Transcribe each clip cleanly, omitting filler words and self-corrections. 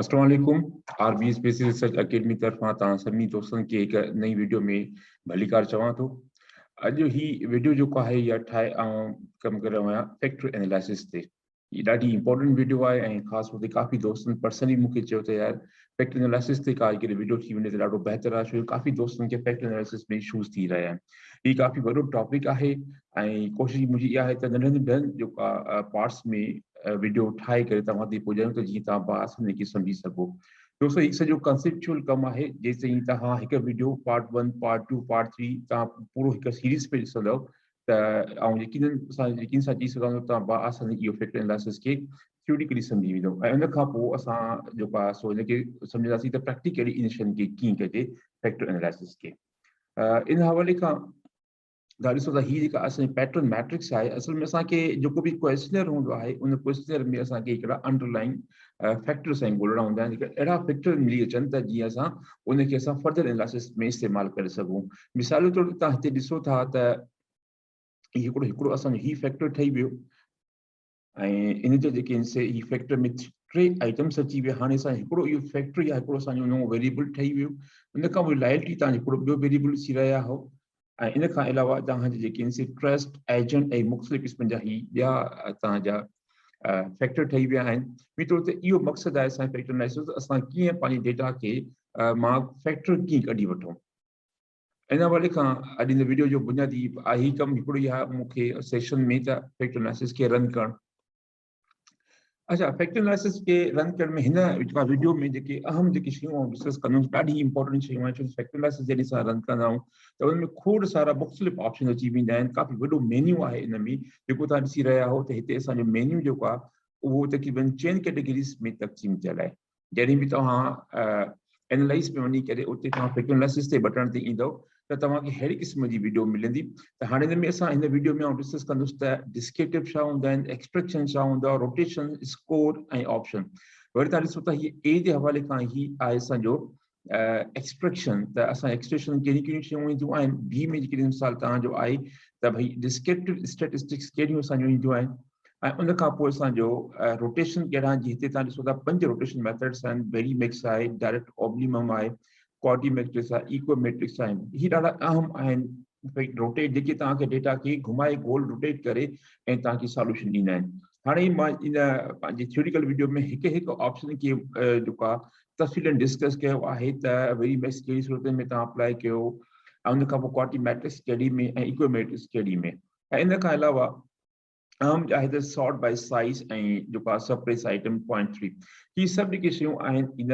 अस्सलाम वालेकुम। RB space research academy तरफां तव्हां सभिनी दोस्तनि खे हिकु नई वीडियो में भलीकार चवां थो। अॼु ही वीडियो जेको आहे इहा ठाहे ऐं कमु करे रहियो आहियां फैक्टर एनालिसिस ते। हीअ ॾाढी इंपॉर्टेंट वीडियो आहे ऐं ख़ासि तौर ते काफ़ी दोस्तनि पर्सनली मूंखे चयो त यार फैक्टर एनालिसिस ते का हिकिड़ी वीडियो थी वञे त ॾाढो बहितर आहे, छो काफ़ी दोस्तनि खे फैक्टर एनालिसिस में इशूज़ थी रहिया आहिनि। हीअ काफ़ी वॾो टॉपिक आहे ऐं कोशिशि मुंहिंजी इहा आहे त नंढनि नंढनि जेका पार्ट्स में वीडियो ठाहे करे तव्हां ते पुॼायूं त जीअं तव्हां बाआसानी खे सम्झी सघो। दोस्तों हीउ सॼो कंसेप्चुअल कमु आहे। जेसिताईं तव्हां हिकु वीडियो पार्ट 1 पार्ट 2 पार्ट 3 तव्हां पूरो हिकु सीरीज़ पे ॾिसंदव त ऐं यकीन सां चई सघां थो तव्हां बाआसानी इहो फैक्टर एनालिसिस खे थ्योरिटिकली सम्झी वेंदो ऐं उन खां पोइ असां जेको आहे सो हिनखे सम्झंदासीं त प्रैक्टिकली इनिशिएशन खे कीअं कजे फैक्टर एनालिसिस खे। इन हवाले खां तव्हां ॾिसो त हीअ जेका असांजी पैटर्न मैट्रिक्स आहे, असल में असांखे जेको बि क्वेश्चनर हूंदो आहे उन क्वेश्चनर में असांखे हिकिड़ा अंडरलाइन फैक्टर सां ॻोल्हणा हूंदा आहिनि। अहिड़ा फैक्टर मिली अचनि त जीअं असां उनखे असां फर्दर एनालिसिस में इस्तेमालु करे सघूं। मिसाल जे तौर ते तव्हां हिते ॾिसो था त हिकिड़ो असांजो ही फैक्टर ठही वियो ऐं इन जे जेके ही फैक्टर में 3 आइटम्स अची विया। हाणे असां हिकिड़ो इहो फैक्टर या हिकिड़ो असांजो नओं वेरिएबल ठही वियो। उन खां पोइ लॉयल्टी तव्हां हिकिड़ो ॿियो वेरिएबल ॾिसी रहिया हो ऐं इन खां अलावा तव्हांजे जेके ट्रस्ट एजेंट ऐं मुख़्तलिफ़ क़िस्म जा ही ॿिया तव्हांजा फैक्टर ठही विया आहिनि। ॿी तौर ते इहो मक़सदु आहे असांजे फैक्टर एनालिसिस असां कीअं पंहिंजे डेटा खे मां फैक्टर कीअं कढी वठूं। इन हवाले खां अॼु हिन वीडियो जो बुनियादी आहे कमु हिकिड़ो ई आहे मूंखे सेशन में त फैक्टर एनालिसिस खे रन करणु। अच्छा, फैक्टर एनालिसिस के रन करण में हिन वीडियो में जेके अहम जेकी शयूं डिस्कस कंदुमि ॾाढी इंपॉर्टेंट शयूं आहिनि। छो फैक्टर एनालिसिस जॾहिं असां रन कंदा आहियूं त उन में खोड़ सारा मुख़्तलिफ़ ऑप्शन अची वेंदा आहिनि। काफ़ी वॾो मेन्यू आहे इन में जेको तव्हां ॾिसी रहिया हो त हिते असांजो मेन्यू जेको आहे उहो तक़रीबन 4 कैटेगरीज़ में तक़सीम थियल आहे। जॾहिं बि तव्हां एनालाइज़ में वञी करे उते तव्हां फैक्टर एनालिसिस ते बटन ते ईंदव त तव्हांखे अहिड़ी क़िस्म जी वीडियो मिलंदी। त हाणे हिन में असां हिन वीडियो में डिस्कस कंदुसि त डिस्क्रिप्टिव छा हूंदा आहिनि, एक्सट्रैक्शन छा हूंदो आहे, रोटेशन, स्कोर ऐं ऑप्शन। वरी तव्हां ॾिसो त हीअ ए जे हवाले खां ही आहे असांजो एक्सट्रैक्शन। त असां एक्सट्रैक्शन कहिड़ी कहिड़ियूं शयूं ईंदियूं आहिनि। बी में जेकॾहिं मिसाल तव्हांजो आहे त भई डिस्क्रिप्टिव स्टैटिस्टिक्स कहिड़ियूं असांजूं ईंदियूं आहिनि ऐं उन खां पोइ असांजो रोटेशन कहिड़ा आहिनि। हिते तव्हां ॾिसो था 5 रोटेशन मेथड्स आहिनि। वेरी मैक्स आहे, डायरेक्ट ऑब्लिमम आहे, क्वाड्री मैट्रिक्स आहे, इक्वल मैट्रिक्स आहिनि। ही ॾाढा अहम आहिनि। रोटेट जेके तव्हांखे डेटा खे घुमाए गोल रोटेट करे ऐं तव्हांखे सॉल्यूशन ॾींदा आहिनि। हाणे मां इन पंहिंजी थ्योरिटिकल वीडियो में हिकु ऑप्शन खे जेको आहे तफ़सीलन डिस्कस कयो आहे त वेरी मैक्स कहिड़ी सूरत में तव्हां अप्लाई कयो ऐं उन खां पोइ क्वाड्री मैट्रिक्स कहिड़ी में ऐं इक्वल मैट्रिक्स कहिड़ी में। ऐं इन खां अलावा अहम आहे त सॉर्ट बाय साइज़ ऐं जेको आहे सप्रेस आइटम 0.3 ही सभु जेके शयूं आहिनि इन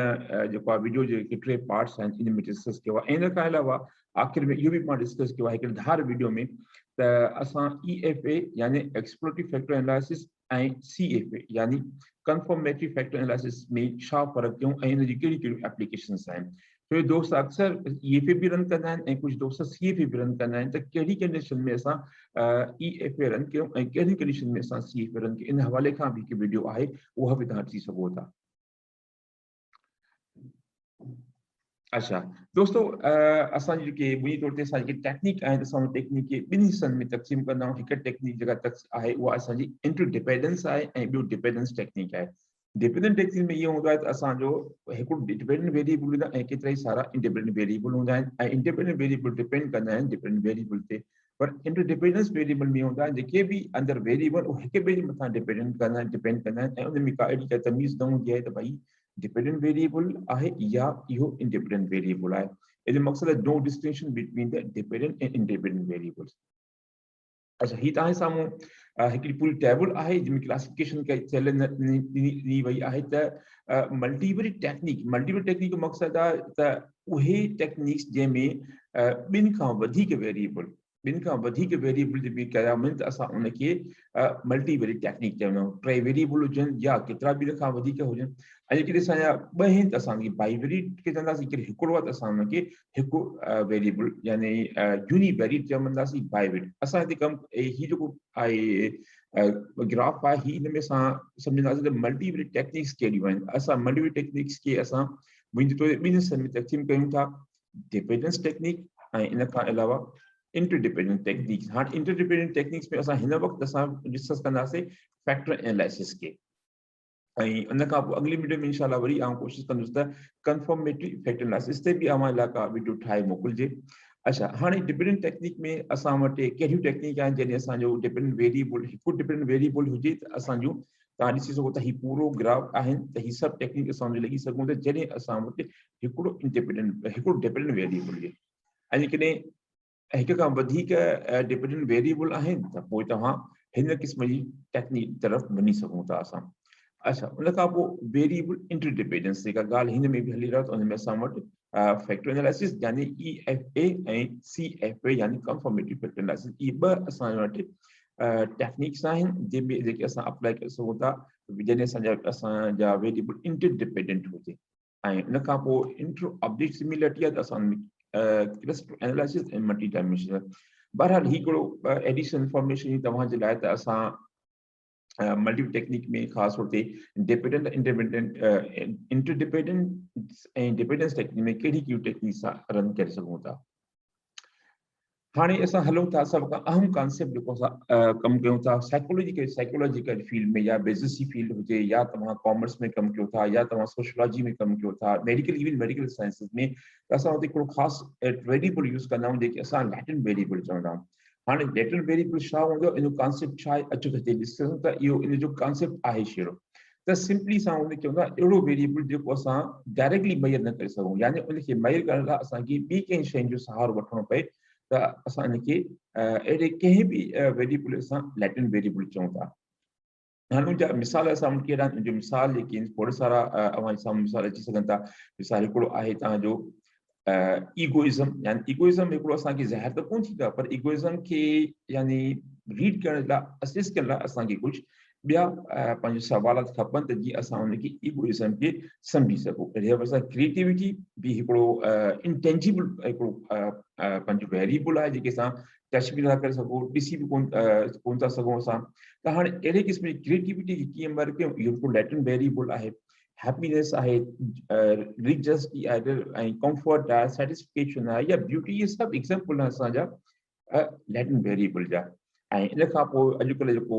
जेको आहे वीडियो जेके 3 पार्ट्स आहिनि इन में डिस्कस कयो आहे। इन खां अलावा आख़िर में इहो बि मां डिस्कस कयो आहे हिकिड़े धार वीडियो में त असां EFA यानी एक्सप्लोरेटिव फैक्टर एनालिसिस ऐं CFA यानी कंफर्मेटरी फैक्टर एनालिसिस में छा फ़र्क़ु कयूं ऐं इन जी कहिड़ी कहिड़ियूं एप्लीकेशन्स आहिनि। तो दोस्त अक्सर EFA भी रन कंदा आहिनि ऐं कुझु दोस्त CFA भी रन कंदा आहिनि त कहिड़ी कंडीशन में असां EFA रन कयूं ऐं कहिड़ी कंडीशन में असां CFA रन कयूं। इन हवाले खां बि हिकु वीडियो आहे, उहा बि तव्हां ॾिसी सघो था। अच्छा दोस्तों, असांजी जेके बुनियादी तौर ते असांजी टेक्निक आहिनि असां टेक्निक खे 2 हिस्सनि में तक़सीम कंदा आहियूं। हिकु टेक्निक जेका आहे उहा असांजी इंटरडिपेंडेंस आहे ऐं ॿियो डिपेंडेंस टेक्निक आहे। डिपेंडेंट टेक्निक में इहो हूंदो आहे त असांजो हिकिड़ो डिपेंडेंट वेरिएबल हूंदा ऐं केतिरा ई सारा इंडिपेंडेंट वेरिएबल हूंदा आहिनि ऐं इंडिपेंडेंट वेरिएबल डिपेंड कंदा आहिनि डिपेंडेंट वेरिएबल ते। पर इंटरडिपेंडेंस वेरिएबल में हूंदा आहिनि जेके बि अंदरि वेरिएबल उहे हिक ॿिए जे मथां डिपेंड कंदा आहिनि ऐं उन में का अहिड़ी का तमीज़ न हूंदी आहे त भई डिपेंडेंट वेरिएबल आहे या इहो इंडिपेंडेंट वेरिएबल आहे। इन मक़सद है no distinction between the dependent and independent variables. अच्छा, ही तव्हां साम्हूं हिकिड़ी पूरी टेबल आहे जंहिंमें क्लासिफिकेशन थियल ॾिनी वई आहे त मल्टीवेरिएट टेक्निक जो मक़सदु आहे त उहे टेक्निक्स जंहिंमें ॿिनि खां वधीक वेरिएबल बि कया वञनि त असां उनखे मल्टीवेरिएट टेक्निक चवंदा आहियूं। 3 वेरिएबल हुजनि या केतिरा बि इन खां वधीक हुजनि। ऐं जेकॾहिं असांजा 2 आहिनि त असांखे बाइवेरिएट खे चवंदासीं। जेकॾहिं हिकिड़ो आहे त असां हुनखे हिकु वेरिएबल यानी यूनिवेरिएट चवंदासीं बाइवेरिएट। असां हिते कमु ही जेको आहे ग्राफ आहे ही इन में असां सम्झंदासीं त मल्टीवेरिएट टेक्निक्स कहिड़ियूं आहिनि। असां मल्टीवेरिएट टेक्निक्स खे असां मुंहिंजे तौर ते 2 हिस्सनि में तक़सीम कयूं था, डिपेंडेंस टेक्निक ऐं इन खां अलावा इंटरडिपेंडेंट टेक्निक्स। हाणे इंटरडिपेंडेंट टेक्निक्स में असां हिन वक़्तु असां डिस्कस कंदासीं फैक्टर एनालिसिस के। ان का अगली वीडियो में इंशाल्लाह वरी कोशिश कंदुसि त कंफर्मेटरी फैक्टर एनालिसिस ते भी इलाका वीडियो ठाहे मोकिलजे। अच्छा, हाणे डिपेंडेंट टेक्निक में असां वटि कहिड़ियूं टेक्निक आहिनि जॾहिं असांजो डिपेंडेंट वेरिएबल हिकु डिपेंडेंट वेरिएबल हुजे त असांजो तव्हां ॾिसी सघो त हीउ पूरो ग्राफ आहिनि त हीउ सभु टेक्निक असां लॻी सघूं त जॾहिं असां वटि हिकिड़ो डिपेंडेंट वेरिएबल हुजे। ऐं जेकॾहिं हिक खां वधीक डिपेंडेंट वेरिएबल आहिनि त पोइ तव्हां हिन क़िस्म जी टेक्निक तरफ़ वञी सघूं था असां। अच्छा, उन खां पोइ वेरिएबल इंटरडिपेंडेंस जेका ॻाल्हि हिन में बि हली रहियो त हुन में असां वटि फैक्टर एनालिसिस यानी EFA ऐं CFA यानी कंफर्मेटरी फैक्टर एनालिसिस इहे ॿ असां वटि टेक्निक्स आहिनि जंहिंमें जेके असां अप्लाई करे सघूं था जॾहिं असांजा वेरिएबल इंटरडिपेंडेंट हुजे। ऐं उन खां पोइ इंटर ऑब्जेक्ट सिमिलरिटी आहे त असां क्लस्टर एनालिसिस ऐं मल्टी डायमेंशनल। बहरहाल हिकिड़ो एडिशनल इंफॉर्मेशन तव्हांजे लाइ त असां मल्टी टेक्निक में ख़ासि तौर ते डिपेंडेंट इंटरडिपेंडेंट ऐं डिपेंडेंस टेक्निक में कहिड़ी टेक्निक सां रन करे सघूं था। हाणे असां हलूं था सभ खां अहम कॉन्सेप्ट जेको असां कमु कयूं था साइकोलॉजिकल फील्ड में या बिज़नेस जी फील्ड हुजे या तव्हां कॉमर्स में कमु कयो था या तव्हां सोशलॉजी में कमु कयो था मेडिकल साइंसिस में त असां हुते हिकिड़ो ख़ासि वेरिएबल यूज़ कंदा आहियूं जेके असां लैटेंट वेरिएबल चवंदा आहियूं। हाणे लैटेंट वेरिएबल छा हूंदो इन जो कॉन्सेप्ट छा आहे अचो त ॾिसूं त इहो इन जो कॉन्सेप्ट आहे छेड़ो त सिंपली सां उन खे अहिड़ो वेरिएबल जेको असां डायरेक्टली मेजर न करे सघूं यानी उनखे मेजर करण लाइ असांखे ॿी कंहिं शइ जो सहारो वठणो पए त असां इनखे अहिड़े कंहिं बि वेरिएबल असां लैटेंट वेरिएबल चऊं था। हाणे उनजा मिसाल असां वटि कहिड़ा आहिनि मिसाल जेके आहिनि खोड़ सारा अवां साम्हूं मिसाल अची सघनि था। मिसाल हिकिड़ो आहे तव्हांजो ईगोइज़म यानी ईगोइज़म हिकिड़ो असांखे ज़ाहिर त कोन थींदो आहे पर ईगोइज़म खे यानी रीड करण लाइ असिस्ट करण लाइ असांखे कुझु ॿिया पंहिंजा सवालात खपनि त जीअं असां उनखे ईगोइज़म खे सम्झी सघूं। असां क्रिएटिविटी बि हिकिड़ो इंटेंजिबल हिकिड़ो पंहिंजो वेरिएबल आहे जेके असां टच बि नथा करे सघूं ॾिसी बि कोन था सघूं असां। त हाणे अहिड़े क़िस्म जी क्रिएटिविटी खे कीअं मेजर कयूं इहो हिकिड़ो लैटेंट वेरिएबल आहे। हैप्पीनेस आहे रिलीजियसिटी आहे ऐं कंफर्ट आहे सैटिस्फैक्शन आहे या ब्यूटी इहे सभु एग्जाम्पल आहिनि असांजा लैटेंट वेरिएबल जा। ऐं इन खां पोइ अॼुकल्ह जेको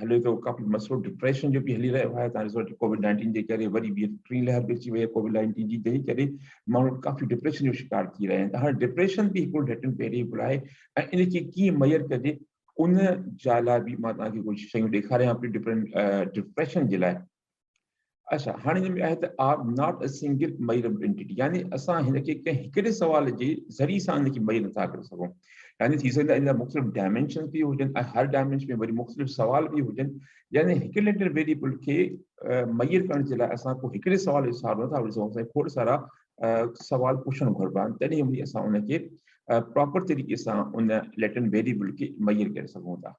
हले थो काफ़ी मसइलो डिप्रेशन जो बि हली रहियो आहे। तव्हां ॾिसो कोविड-19 जे करे वरी ॿी टीं लहर बि अची वई आहे कोविड-19 जी तंहिं करे माण्हू काफ़ी डिप्रेशन जो शिकार थी रहिया आहिनि। त हाणे डिप्रेशन बि हिकिड़ो लैटेंट वेरिएबल आहे ऐं इनखे कीअं मेजर कजे उन जे लाइ बि मां तव्हांखे कुझु शयूं ॾेखारियां पई डिप्रेशन जे लाइ। अच्छा, हाणे हिन में आहे त are not a single measurable entity यानी असां हिनखे कंहिं हिकिड़े सवाल जे ज़रिए सां हिनखे मेजर नथा करे सघूं। यानी थी सघंदा इन जा मुख़्तलिफ़ डायमेंशन बि हुजनि ऐं हर डायमेंशन में वरी मुख़्तलिफ़ सवाल बि हुजनि। यानी हिकु लैटेंट वेरिएबल खे मेजर करण जे लाइ असां को हिकिड़े सवाल जो सहारो नथा वठी सघूं। असांखे खोड़ सारा सवाल पुछणु घुरिबा आहिनि तॾहिं वरी असां उनखे प्रॉपर तरीक़े सां उन लैटेंट वेरिएबल खे मेजर करे सघूं था।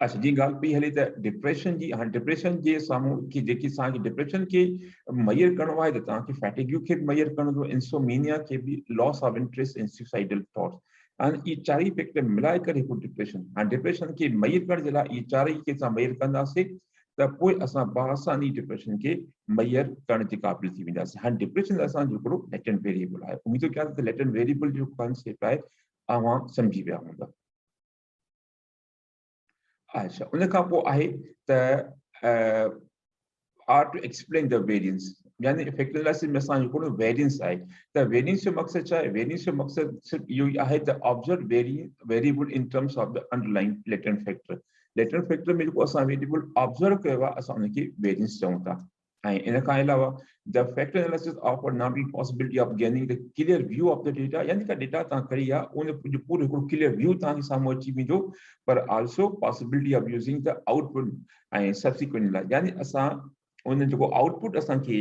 अच्छा, जी ॻाल्हि पई हले त डिप्रेशन जी। हाणे डिप्रेशन जे साम्हूं की जेकी असांखे डिप्रेशन खे मेजर करणो आहे त तव्हांखे फैटिग्यू खे बि मेजर करणो अथव इंसोमेनिया खे बि loss of interest in suicidal thoughts. हाणे इहे चारई फैक्टर मिलाए करे हिकु डिप्रेशन। हाणे डिप्रेशन खे मेजर करण जे लाइ इहे चारई खे असां मेजर कंदासीं त पोइ असां बासानी डिप्रेशन खे मेजर करण जे क़ाबिल थी वेंदासीं। हाणे डिप्रेशन असांजो हिकिड़ो लैटेंट वेरिएबल आहे। उमेद कयां त लैटेंट वेरिएबल जो कॉन्सेप्ट आहे अवां सम्झी विया हूंदा। अच्छा, उन खां पोइ आहे त are to explain the variance यानी फैक्टर एनालिसिस में असांजो हिकिड़ो वेरियंस आहे त वेरियंस जो मक़सदु छा आहे। वेरियंस जो मक़सदु सिर्फ़ु इहो ई आहे त observe variable in terms of the underline latent factor. Latent factor में जेको असां वेरिएबल ऑब्जर्व कयो आहे असां उनखे वेरियंस चऊं था। ऐं इन खां अलावा the factor analysis offer not be possibility of gaining the clear view of the data यानी का डेटा तव्हां कढी आहे उन जो पूरो हिकिड़ो क्लियर व्यू तव्हांखे साम्हूं अची वेंदो पर also possibility of using the output ऐं सब्सिक्वेंट लाइ यानी असां उन जेको आउटपुट असांखे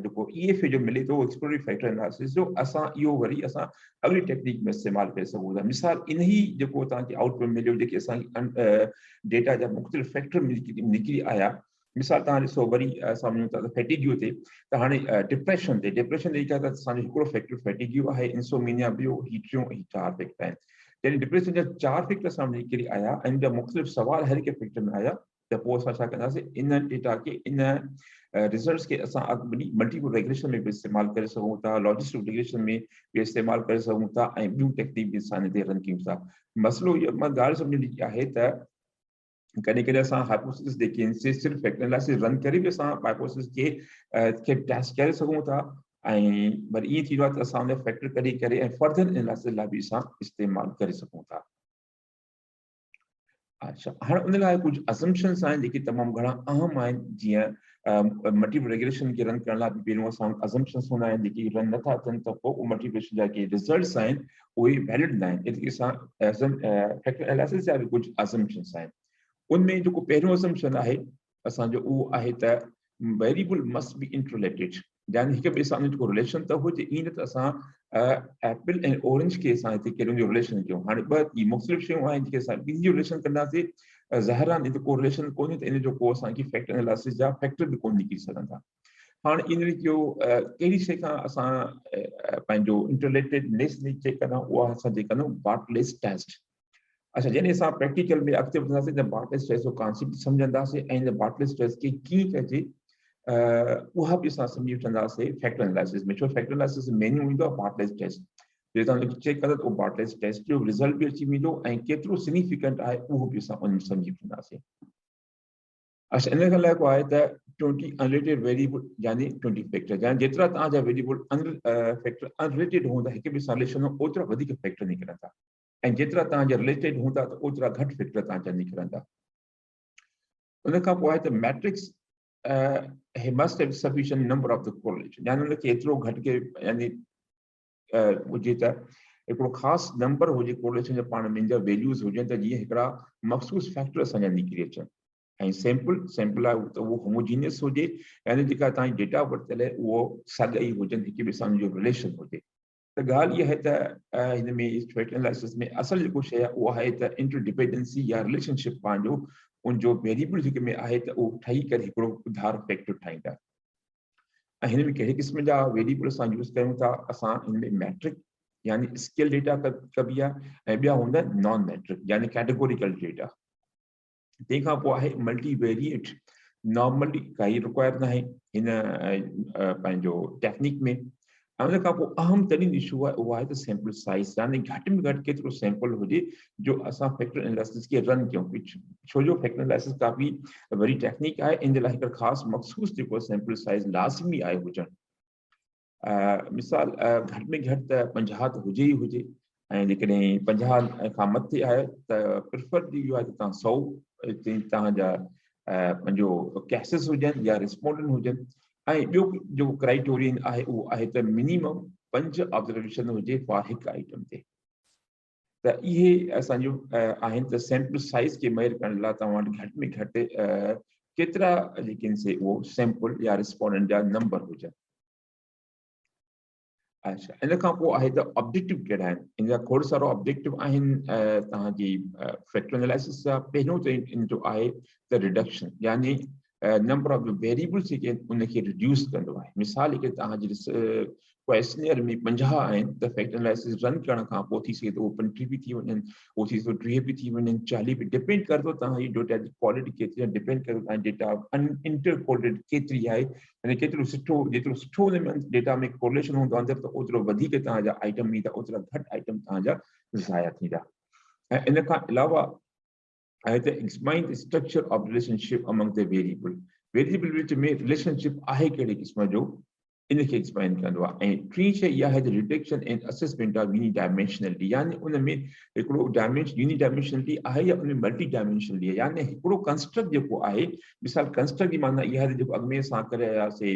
जेको EFA जो मिले थो एक्सप्लोरेटरी फैक्टर एनालिसिस जो असां इहो वरी असां अगली टेक्निक में इस्तेमालु करे सघूं था। मिसाल इन ई जेको तव्हांखे आउटपुट मिलियो जेके असांखे डेटा जा मुख़्तलिफ़ फैक्टर निकिरी आया। मिसाल तव्हां ॾिसो वरी सम्झूं था त फैटिग्यू ते त हाणे डिप्रेशन ते छा त असांजो हिकिड़ो फैक्टर फैटिग्यू आहे इंसोमेनिया ॿियो ही टियों ही चारि फैक्टर आहिनि। जॾहिं डिप्रेशन जा चारि फैक्टर साम्हूं निकिरी आया ऐं जा मुख़्तलिफ़ सवाल हर हिकु फैक्टर में आया त पोइ असां छा कंदासीं इन डेटा खे इन रिज़ल्ट्स खे असां अॻु मल्टीपल रिग्रेशन में बि इस्तेमालु करे सघूं था लॉजिस्टिक रिग्रेशन में बि इस्तेमालु करे सघूं था ऐं ॿियूं टेक्निक बि असां हिन ते रन कयूं था। मसइलो इहो मां ॻाल्हि सम्झणी आहे त कॾहिं कॾहिं असां हाइपोथेसिस जेके आहिनि से सिर्फ़ु फैक्टर एनालिसिस रन करे बि असां हाइपोथेसिस खे टेस्ट करे सघूं था ऐं वरी ईअं थींदो आहे त असां उन फैक्टर कढी करे ऐं फर्दर एनालिसिस लाइ बि असां इस्तेमालु करे सघूं था। अच्छा, हाणे उन लाइ कुझु असम्पशन्स आहिनि जेके तमामु घणा अहम आहिनि, जीअं मल्टीपल रेगुलेशन खे रन करण लाइ पहिरियों असां असम्पशन्स हूंदा आहिनि जेके रन नथा थियनि त पोइ उहे मल्टीप्लिकेशन जा के रिज़ल्ट्स आहिनि उहे वैलिड न आहिनि। एतिरी असां फैक्टर एनालिसिस जा बि कुझु असम्पशन्स आहिनि। उनमें जेको पहिरियों असम्पशन आहे असांजो उहो आहे त वेरिएबल मस्ट बी इंटरलेटेड, यानी हिक ॿिए सां जेको रिलेशन त हुजे, ईअं न त असां एप्पल ऐं ऑरेंज खे असां हिते कहिड़ो जो रिलेशन कयूं। हाणे ॿ मुख़्तलिफ़ शयूं आहिनि जेके असां ॿिन्ही जो रिलेशन कंदासीं, ज़ाहिरान हिते को रिलेशन कोन्हे त इन जो को असांखे फैक्टर एनालिसिस जा फैक्टर बि कोन निकिरी सघंदा। हाणे इन जो कहिड़ी शइ खां असां पंहिंजो इंटरलेटेडनेस चेक कंदा, उहा असां चेक कंदा बार्टलेस टेस्ट। अच्छा, जॾहिं असां प्रैक्टिकल में अॻिते वधंदासीं त बार्टलेस टेस्ट जो कॉन्सेप्ट सम्झंदासीं ऐं इन बार्टलेस टेस्ट खे कीअं कजे उहा बि असां सम्झी वठंदासीं फैक्टर एनालिसिस में। छो फैक्टर एनालिसिस मेन्यू ईंदो आहे बार्टलेस टेस्ट, जॾहिं तव्हां चेक कंदा त उहो बार्टलेस टेस्ट जो रिज़ल्ट बि अची वेंदो ऐं केतिरो सिग्निफिकेंट आहे उहो बि असां उन में सम्झी वठंदासीं। अच्छा, इन खां लाइ को आहे त 20 अनरिलेटेड वेरिएबल यानी 20 फैक्टर, यानी जेतिरा तव्हांजा वेरिएबल फैक्टर अनरिलेटेड हूंदा हिक ॿिए सां रिलेशन में, ओतिरा वधीक फैक्टर निकिरंदा ऐं जेतिरा तव्हांजा रिलेटेड हूंदा त ओतिरा घटि फैक्टर तव्हांजा निकिरंदा। उन खां पोइ आहे त matrix must have sufficient number of the correlation, यानी उनखे एतिरो घटि के यानी हुजे त हिकिड़ो ख़ासि नंबर हुजे कोरिलेशन जो, पाण में जा वैल्यूज़ हुजनि त जीअं हिकिड़ा मख़सूस फैक्टर असांजा निकिरी अचनि ऐं सैंपल आहे त उहो होमोजीनियस हुजे, यानी जेका तव्हांजी डेटा वरितल आहे उहो साॻई हुजनि, हिक ॿिए सां जो रिलेशन हुजे। त ॻाल्हि इहा आहे त हिन में फैक्टर एनालिसिस में असल जेको शइ आहे उहा आहे त इंटरडिपेंडेंसी या रिलेशनशिप पंहिंजो उनजो वेरिएबल जेके में आहे त उहो ठही करे हिकिड़ो उधार फैक्टर ठाहींदा। ऐं हिन में कहिड़े क़िस्म जा वेरिएबल असां यूज़ कयूं था, असां हिन में मैट्रिक यानी स्केल डेटा कबी आहे ऐं ॿिया हूंदा आहिनि नॉन मैट्रिक यानी कैटेगोरिकल डेटा। तंहिंखां पोइ आहे मल्टीवेरिएट, नॉर्मली काई रिक्वायर न आहे हिन पंहिंजो टेक्निक में। ऐं उन खां पोइ अहम तरीन इशू आहे उहा आहे त सैंपल साइज़, यानी घटि में घटि केतिरो सैंपल हुजे जो असां फैक्टर एनालिसिस खे रन कयूं। छो जो फैक्टर एनालिसिस काफ़ी वरी टेक्निक आहे, इन जे लाइ हिकु ख़ासि मख़सूस जेको सैंपल साइज़ लाज़मी आहे हुजणु। मिसाल घटि में घटि त 50 त हुजे ई हुजे, ऐं जेकॾहिं 50 खां मथे आहे त प्रिफर इहो आहे त तव्हां 100 तव्हांजा पंहिंजो केसिस हुजनि या रिस्पोंडेंट हुजनि। ऐं ॿियो जेको क्राइटेरियन आहे उहो आहे त मिनिमम 5 ऑब्जर्वेशन हुजे फॉर हिकु आइटम ते। त इहे असांजो आहिनि त सैंपल साइज़ खे मेजर करण लाइ तव्हां वटि घटि में घटि केतिरा जेके आहिनि से उहो सैंपल या रिस्पोंडेंट जा नंबर हुजनि। अच्छा, इन खां पोइ आहे त ऑब्जेक्टिव कहिड़ा आहिनि, इन जा खोड़ सारा ऑब्जेक्टिव आहिनि तव्हांजी फैक्टर एनालिसिस जा। पहिरियों त इन जो आहे त रिडक्शन, यानी नंबर ऑफ वेरिएबल्स जेके आहिनि उनखे रिड्यूस कंदो आहे। मिसाल के तव्हांजी क्वेश्चनियर में 50 आहिनि त फैक्टर एनालिसिस रन करण खां पोइ थी सघे त उहो 25 बि थी वञनि, उहो थी सघे 30 बि थी वञनि, 40 बि, डिपेंड करे थो तव्हांजी डेटा जी क्वालिटी केतिरी आहे, डिपेंड करे तव्हांजी डेटा इंटरकोडेड केतिरी आहे, यानी केतिरो सुठो, जेतिरो सुठो हुन में डेटा में कोरिलेशन हूंदो अंदरि त ओतिरो वधीक तव्हांजा आइटम ईंदा, ओतिरा घटि आइटम तव्हांजा ज़ाया थींदा। ऐं इन खां अलावा आहे त explain the structure of relationship among the variable which में रिलेशनशिप आहे कहिड़े क़िस्म जो, इनखे एक्सप्लेन कंदो आहे। ऐं टी शइ इहा आहे त detection and assessment of unidimensionality, यानी उन में हिकिड़ो यूनी डायमेंशनलिटी आहे या उन में मल्टी डायमेंशनलिटी आहे, यानी हिकिड़ो कंस्ट्रक्ट जेको आहे, मिसाल कंस्ट्रक्ट जी माना इहा आहे जेको अॻु में असां करे रहियासीं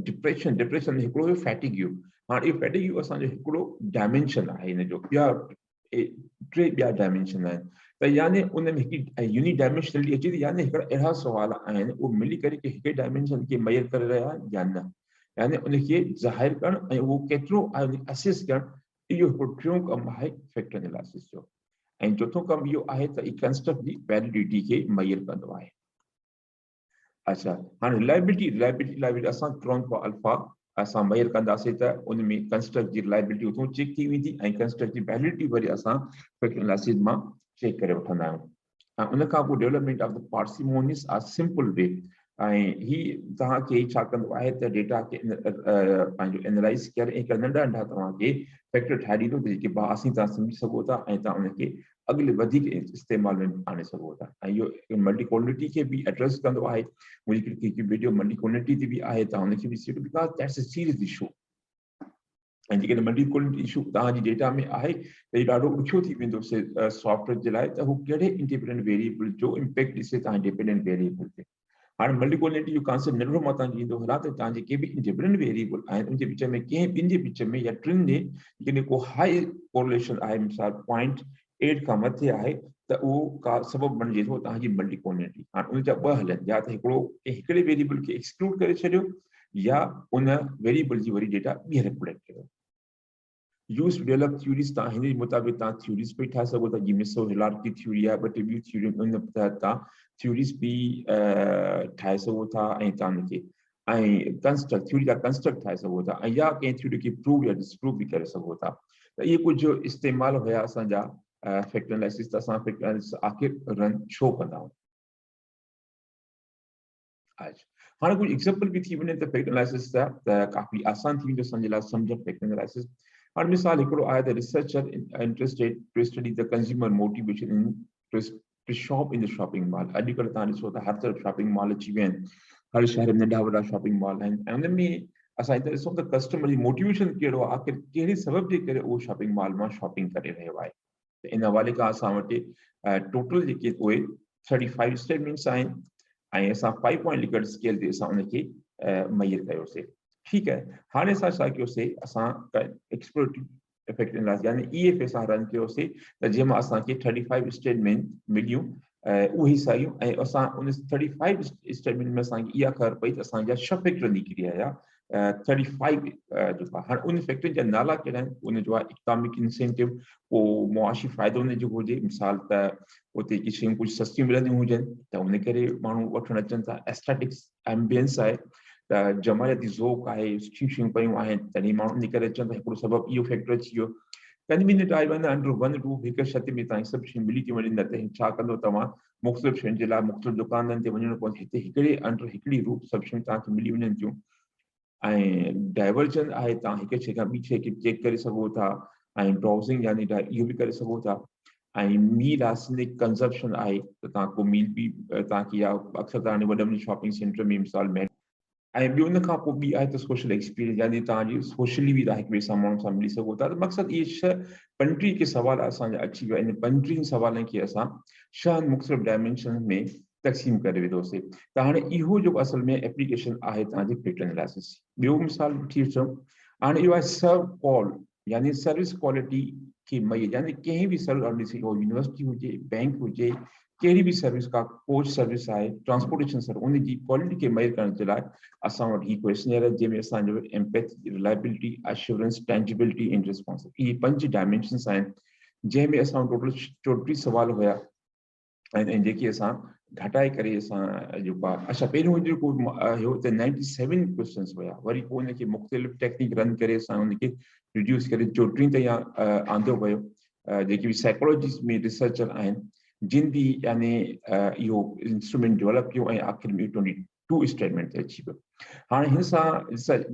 डिप्रेशन हिकिड़ो फैटिग्यू। हाणे इहो फैटिग्यू असांजो हिकिड़ो डायमेंशन आहे, हिन जो ॿिया डायमेंशन आहिनि। त यानी उन में हिकु यूनी डायमेंशनलिटी अचे थी, यानी हिकिड़ा अहिड़ा सुवाल आहिनि उहे मिली करे हिकु डायमेंशन खे मेजर करे रहिया या न, यानी उनखे ज़ाहिर करणु ऐं उहो केतिरो आहे असेस करणु, इहो हिकिड़ो टियों कमु आहे फैक्टर एनालिसिस जो। ऐं चोथों कमु इहो आहे त ई कंस्ट्रक्ट जी वैलिडिटी खे मेजर कंदो आहे। अच्छा, हाणे रिलायबिलिटी असां क्रोन फॉर अल्फा असां मेजर कंदासीं त उन में कंस्ट्रक्ट जी रिलायबिलिटी उतो चेक थी वेंदी ऐं कंस्ट्रक्ट जी वैलिडिटी वरी असां फैक्टर एनालिसिस मां चेक करे वठंदा आहियूं। ऐं उन खां पोइ development of the parsimonious or simple way, ऐं ही तव्हांखे छा कंदो आहे त डेटा खे पंहिंजो एनालाइज़ करे हिकु नंढा नंढा तव्हांखे फैक्टर ठाहे ॾींदो त जेके आसानी तव्हां सम्झी सघो था ऐं तव्हां उनखे अॻिले वधीक इस्तेमाल में आणे सघो था। ऐं इहो मल्टी क्वालिटी खे बि एड्रेस कंदो आहे। मुंहिंजी हिकु वीडियो मल्टी क्वालिटी ते बि आहे, तव्हां उनखे बि ॾिसी वठो, because that's a serious issue. ऐं जेकॾहिं मल्टी क्वालिटी इशू तव्हांजी डेटा में आहे त इहो ॾाढो ॾुखियो थी वेंदो सॉफ्टवेयर जे लाइ त हू कहिड़े इंडिपेंडेंट वेरिएबल जो इम्पैक्ट ॾिसे तव्हांजे डिपेंडेंट वेरिएबल ते। हाणे मल्टी क्वालिटी जो कॉन्सेप्ट नंढो मां तव्हांखे ईंदो हलां त तव्हां जेके बि इंडिपेंडेंट वेरिएबल आहिनि उनजे विच में कंहिं ॿिनि जे विच में या टिनि जे जॾहिं को हाई कोरिलेशन आहे, मिसाल 0.8 खां मथे आहे त उहो का सबबु बणिजे थो तव्हांजी मल्टी क्वालिटी। हाणे उन जा ॿ हलनि, या त हिकिड़े वेरिएबल खे एक्सक्लूड करे छॾियो या उन वेरिएबल जी वरी डेटा ॿीहर कलेक्ट कयो। यूज डेवलप थ्योरीज तव्हां हिन जे मुताबिक़ तव्हां थ्योरीज पे ठाहे सघो था, जीअं मिसो हिलार्की थ्योरी आहे, ॿ टे ॿियूं थ्योरियूं उन तहत तव्हां थ्योरीज बि ठाहे सघो था ऐं तव्हां उनखे ऐं कंस्ट्रक्ट थ्योरी जा कंस्ट्रक्ट ठाहे सघो था ऐं या कंहिं थ्योरी खे प्रूव या डिसप्रूव बि करे सघो था। त इहे कुझु इस्तेमाल हुया असांजा फैक्टर एनालिसिस। त असां फैक्टर एनालिसिस आख़िर रन छो कंदा आहियूं? हाणे कुझु एग्जाम्पल बि थी वञे त फैक्टर एनालिसिस जा त काफ़ी आसान थी वेंदो असांजे लाइ सम्झणु फैक्टर एनालिसिस। हाणे मिसाल हिकिड़ो आहे त researcher interested to study the consumer motivation in to shop in the shopping mall. अॼुकल्ह तव्हां ॾिसो त हर तरफ़ शॉपिंग मॉल अची विया आहिनि, हर शहर में नंढा वॾा शॉपिंग मॉल आहिनि ऐं उन में असां हिते ॾिसूं त कस्टमर जी मोटिवेशन कहिड़ो आहे, आख़िर कहिड़े सबब जे करे उहो शॉपिंग मॉल मां शॉपिंग करे रहियो आहे। त इन हवाले खां असां वटि टोटल जेके उहे 35 स्टेटमेंट्स आहिनि ऐं असां 5 पॉइंट लिकट स्केल ते असां उनखे मुहैया कयोसीं। ठीकु आहे, हाणे असां छा कयोसीं, असां एक्सप्लोरेटिव इफेक्ट एनालिसिस यानी EF असां रन कयोसीं त जंहिंमां असांखे 35 स्टेटमेंट मिलियूं उहे साॻियूं ऐं असां उन 35 स्टेटमेंट में असांखे इहा ख़बर पई त असांजा 6 फैक्टर निकिरी आया 35 जेको हाणे उन फैक्टर जा नाला कहिड़ा आहिनि, उनजो आहे इकनॉमिक इंसेंटिव, पोइ मुआशी फ़ाइदो उनजो हुजे, मिसाल त उते की शयूं कुझु सस्तियूं मिलंदियूं हुजनि त उन करे माण्हू वठणु अचनि था। एस्थेटिक्स एम्बियंस आहे त जमायती ज़ोक़ आहे, सुठियूं शयूं पियूं आहिनि तॾहिं माण्हू इन करे अचनि था, हिकिड़ो सबबु इहो फैक्टर अची वियो। कन्वीनियंट आहे वञा अंडर 1 2 हिकु छत में तव्हां सभु शयूं मिली थियूं वञनि, न त छा कंदो तव्हां मुख़्तलिफ़ शयुनि जे लाइ मुख़्तलिफ़ दुकाननि ते वञणो पवंदो, हिते हिकिड़े अंडर हिकिड़ी रूप सभु शयूं तव्हांखे मिली वञनि थियूं। ऐं डाइवर्जन आहे, तव्हां हिकु शइ खां ॿी शइ खे चेक करे सघो था ऐं ब्राउज़िंग यानी इहो बि करे सघो था। ऐं मील आहे, सिनिक कंज़प्शन आहे त तव्हां को मील बि तव्हांखे या अक्सर तव्हांजे वॾनि शॉपिंग सेंटर में मिसाल में ऐं ॿियो उन खां पोइ ॿी आहे त सोशल एक्सपीरियंस यानी तव्हांजी सोशली बि तव्हां हिक ॿिए सां माण्हुनि सां मिली सघो था। त मक़सदु इहे 6 पंटीह के सवाल असांजा अची विया, इन 35 सवालनि खे असां 6 मुख़्तलिफ़ डायमेंशन में तक़सीम करे विधोसीं। त हाणे इहो जो असल में एप्लीकेशन आहे तव्हांजी फैक्टर एनालिसिस। ॿियो मिसाल वठी अचूं, हाणे इहो आहे सर्व कॉल यानी सर्विस क्वालिटी खे मुहैया, यानी कंहिं बि सर्विस ऑर्गेनाइजेशन हो, यूनिवर्सिटी हुजे, बैंक हुजे, कहिड़ी बि सर्विस का कोच सर्विस आहे, ट्रांसपोर्टेशन सर्विस, उन जी क्वालिटी खे मुहैया करण जे लाइ असां वटि ही क्वेश्चनियर आहे जंहिंमें असांजो empathy, reliability, assurance, tangibility and responsibility, इहे 5 डायमेंशन्स आहिनि जंहिंमें असां टोटल 34 सवाल हुया ऐं जेके असां घटाए करे असां जेको आहे अच्छा पहिरियों जेको हुयो त 97 क्वेश्चन्स हुया, वरी पोइ उनखे मुख़्तलिफ़ टेक्निक रन करे असां उनखे रिड्यूस करे 34 ताईं आंदो वियो। जेके बि साइकोलॉजिस्ट में रिसर्चर आहिनि जिन बि यानी इहो इंस्ट्रूमेंट डेवलप कयो ऐं आख़िर में 22 स्टेटमेंट ते अची वियो। हाणे हिन सां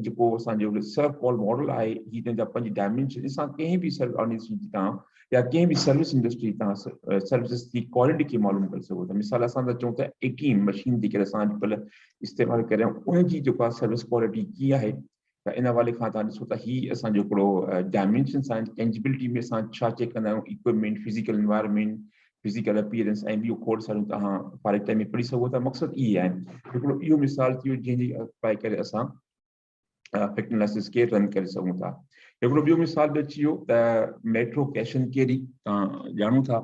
जेको असांजो सर्व कॉल मॉडल आहे, हिन जा 5 डायमेंशन सां कंहिं बि सर्विस ऑर्गेनाइजेशन तव्हां या कंहिं बि सर्विस इंडस्ट्री तव्हां सर्विसिस जी क्वालिटी खे मालूम करे सघो था। मिसाल असां त चऊं था एटीएम मशीन जेके असां अॼुकल्ह इस्तेमालु करे उनजी जेका सर्विस क्वालिटी कीअं आहे, त इन हवाले खां तव्हां ॾिसो त ही असांजो हिकिड़ो डायमेंशन्स आहिनि। टेंजिबिलिटी में असां छा चेक कंदा आहियूं, equipment, physical environment, physical appearance ऐं ॿियूं खोड़ सारियूं तव्हां फारिग टाइम में पढ़ी सघो था। मक़सदु इहे आहिनि, हिकिड़ो इहो मिसाल थी वियो जंहिंजी अप्लाई करे असां फैक्टर एनालिसिस के रन करे सघूं था। हिकिड़ो ॿियो मिसाल बि अची वियो त मेट्रो कैश एंड कैरी तव्हां ॼाणो था,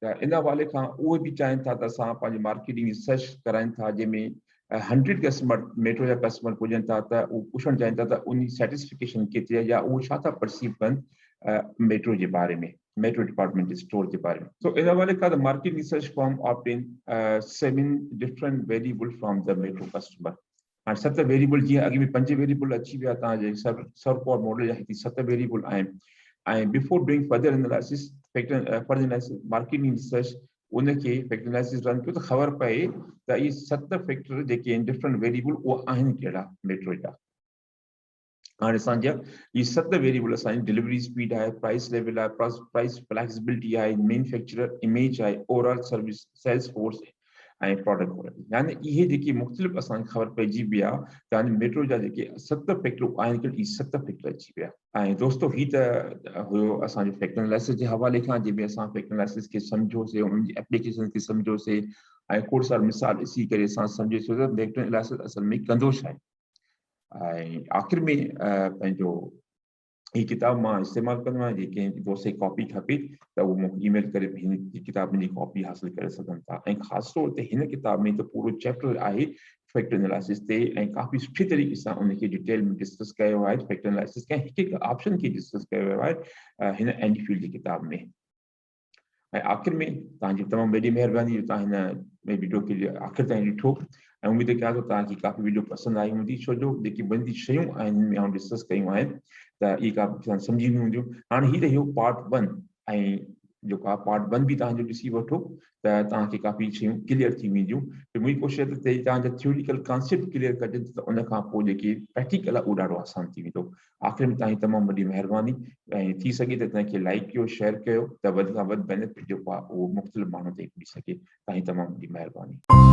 त इन हवाले खां उहे बि चाहिनि था त असां पंहिंजी मार्केटिंग रिसर्च कराइनि था जंहिंमें 100 कस्टमर मेट्रो जा कस्टमर पुॼनि था त उहे पुछणु चाहिनि था त उन सेटिस्फिकेशन केतिरी आहे या उहो छा था परसीव कनि मेट्रो जे बारे में, मेट्रो डिपार्टमेंट स्टोर के बारे में। So in हवाले खां the market research firm obtain 7 different variable from the metro customer। हाणे 7 वेरिएबल, जीअं अॻे में 5 वेरिएबल अची विया तव्हांजे सर्व कॉल मॉडल जा, हिते 7 वेरिएबल आहिनि। ऐं before doing further analysis factor further analysis marketing research उनखे फैक्टर एनालिसिस रन कयो त ख़बर पए त इहे 7 फैक्टर जेके आहिनि डिफरेंट वेरिएबल उहे आहिनि कहिड़ा मेट्रो जा। हाणे असांजा इहे 7 वेरिएबल असांजी डिलीवरी स्पीड आहे, प्राइस लेवल आहे, प्राइस फ्लेक्सिबिलिटी आहे, मैन्युफैक्चरर इमेज आहे, ओवरऑल सर्विस सेल्स फोर्स ऐं प्रोडक्ट क्वालिटी, यानी इहे जेके मुख़्तलिफ़ असांखे ख़बर पइजी बि आहे त हाणे मेट्रो जा जेके 7 फैक्टर आहिनि कहिड़ा, इहे 7 फैक्टर अची विया। ऐं दोस्तो ही त हुयो असांजो फैक्टर एनालिसिस जे हवाले खां, जंहिंमें असां फैक्टर एनालिसिस खे सम्झोसीं, उन जी एप्लीकेशन खे सम्झोसीं ऐं खोड़ सारा मिसाल ॾिसी करे असां सम्झोसीं त फैक्टर एनालिसिस असल में कंदो छा आहे। ऐं आख़िर में पंहिंजो हीअ किताब मां इस्तेमालु कंदो आहियां, जेके दोस्त खे कॉपी खपे त उहो मूंखे ईमेल करे हिन किताब जी कॉपी हासिल करे सघनि था। ऐं ख़ासि तौर ते हिन किताब में त पूरो चैप्टर आहे फैक्टर एनालिसिस ते, ऐं काफ़ी सुठी तरीक़े सां उनखे डिटेल में डिस्कस कयो आहे फैक्टर एनालिसिस खे, हिकु ऑप्शन खे डिस्कस कयो वियो आहे हिन एंड फील्ड जी किताब में। ऐं आख़िर में तव्हांजी तमामु वॾी महिरबानी जो तव्हां हिन वीडियो खे आख़िर ताईं ॾिठो, ऐं उमेद कयां थो तव्हांखे काफ़ी वीडियो पसंदि आई हूंदी, छो जो जेकी बुनियादी शयूं आहिनि हिन में आउं डिस्कस कयूं आहिनि त इहे काफ़ी सम्झी हूंदियूं। हाणे हीअ रहियो पार्ट 1, ऐं जेको आहे पार्ट 1 बि तव्हांजो ॾिसी वठो त तव्हांखे काफ़ी शयूं क्लियर थी वेंदियूं। त मुंहिंजी कोशिशि आहे त तव्हांजा थियोरिटिकल कॉन्सेप्ट क्लियर कजनि त उन खां पोइ जेके प्रैक्टिकल आहे उहो ॾाढो आसान थी वेंदो। आख़िर में तव्हांजी तमामु वॾी महिरबानी, ऐं थी सघे त तव्हांखे लाइक कयो, शेयर कयो त वधि खां वधि बेनिफिट जेको आहे उहो मुख़्तलिफ़ माण्हुनि ताईं पुॼी सघे। तव्हांजी तमामु वॾी महिरबानी।